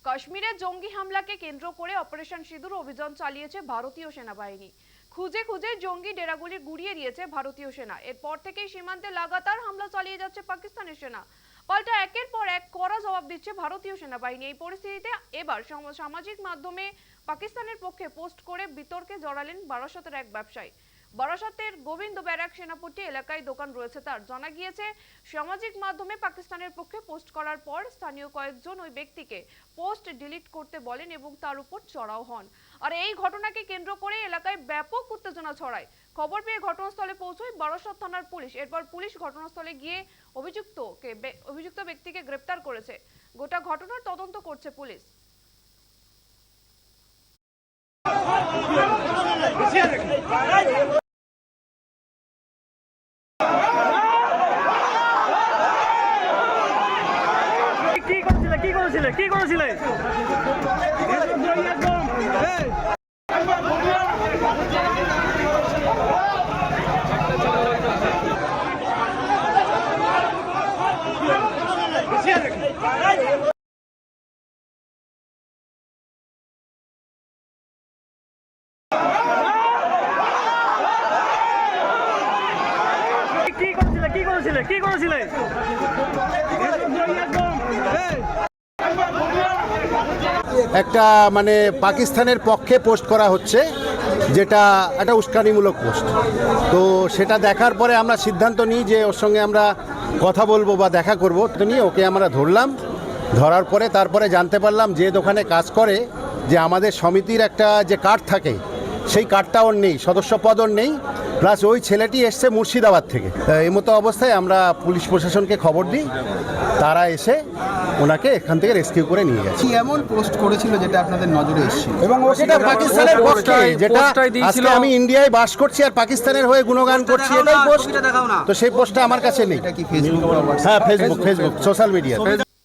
কাশ্মীরে জঙ্গি হামলাকে কেন্দ্র করে অপারেশন সিঁদুর অভিযান চালিয়েছে ভারতীয় সেনাবাহিনী। খুঁজে খুঁজে জঙ্গি ডেরাগুলি গুড়িয়ে দিয়েছে ভারতীয় সেনা। এরপর থেকেই সীমান্তে লাগাতার হামলা চালিয়ে যাচ্ছে পাকিস্তানের সেনা। পাল্টা একের পর এক কড়া জবাব দিচ্ছে ভারতীয় সেনাবাহিনী। এই পরিস্থিতিতে এবার সামাজিক মাধ্যমে পাকিস্তানের পক্ষে পোস্ট করে বিতর্কে জড়ালেন বারাসতের এক ব্যবসায়ী। বারাসতের গোবিন্দ ব্যারাক সেনাপট্টি এলাকায় দোকান রয়েছে তার। জানা গিয়েছে, সামাজিক মাধ্যমে পাকিস্তানের পক্ষে পোস্ট করার পর স্থানীয় কয়েকজন ওই ব্যক্তিকে পোস্ট ডিলিট করতে বলেন এবং তার উপর চড়াও হন। আর এই ঘটনাকে কেন্দ্র করে এলাকায় ব্যাপক উত্তেজনা ছড়ায়। খবর পেয়ে ঘটনাস্থলে পৌঁছয় বারাসত থানার পুলিশ। এরপর পুলিশ ঘটনাস্থলে গিয়ে অভিযুক্ত ব্যক্তিকে গ্রেপ্তার করেছে। গোটা ঘটনার তদন্ত করছে পুলিশ। কি করেছিলে? একটা মানে পাকিস্তানের পক্ষে পোস্ট করা হচ্ছে, যেটা একটা উস্কানিমূলক পোস্ট। তো সেটা দেখার পরে আমরা সিদ্ধান্ত নিই যে ওর সঙ্গে আমরা কথা বলবো বা দেখা করবো। তো নিয়ে ওকে আমরা ধরলাম। ধরার পরে তারপরে জানতে পারলাম যে দোকানে কাজ করে, যে আমাদের সমিতির একটা যে কার্ড থাকে সেই কার্ডটা ওর নেই, সদস্য পদ ওর নেই। প্লাস ওই ছেলেটি এসছে মুর্শিদাবাদ থেকে। এই মতো অবস্থায় আমরা পুলিশ প্রশাসনকে খবর দিই, তারা এসে ওনাকে এখান থেকে রেস্কিউ করে নিয়ে গেছে। এমন পোস্ট করেছিল যেটা আপনাদের নজরে এসেছিল এবং সেটা পাকিস্তানের পক্ষে, যেটা আজকে আমি ইন্ডিয়ায় বাস করছি আর পাকিস্তানের হয়ে গুণগান করছি, এটাই পোস্ট। তো সেই পোস্টটা আমার কাছে নেই। এটা কি ফেসবুক? হ্যাঁ, ফেসবুক সোশ্যাল মিডিয়া।